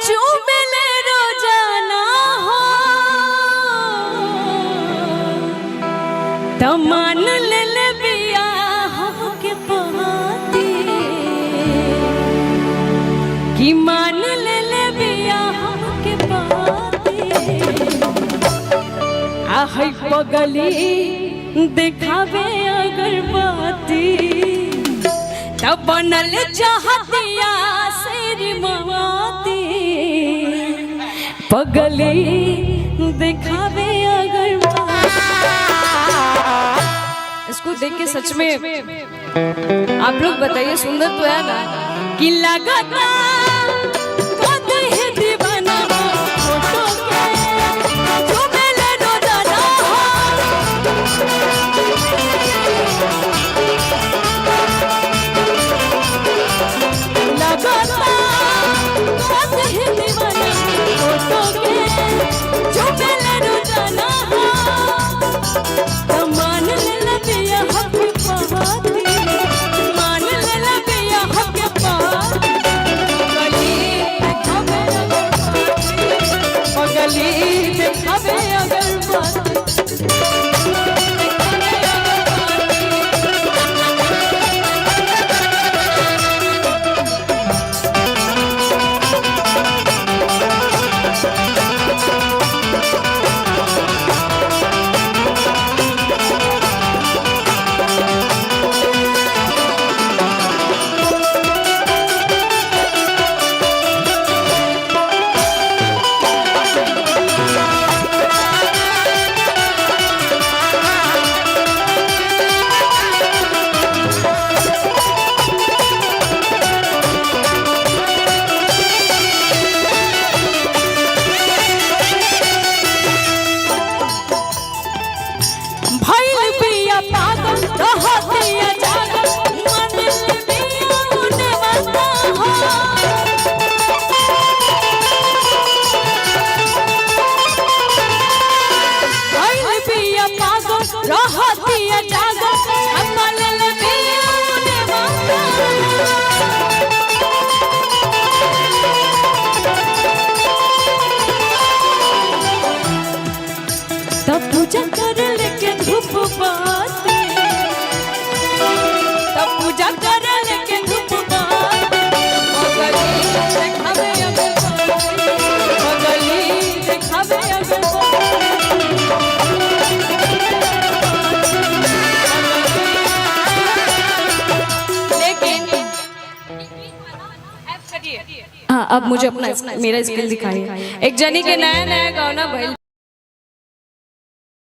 चूमेले रोजाना हो तो मान ले बियाह के पाती कि मान ले बियाह के पाती आहै पगली दिखावे अगरबत्ती तब बनल चाहतिया शेरी मवाती पगली दिखावे अगरबत्ती। इसको देख के सच में आप लोग बताइए सुंदर तो है ना कि लगता पूजा कर लेके धूप बाती तब पूजा कर लेके धूप बाती पगली दिखावे अगरबत्ती पगली दिखावे लेकिन हाँ अब मुझे अपना मेरा स्किल दिखाइए। एक जनी के नया नया गाना भइल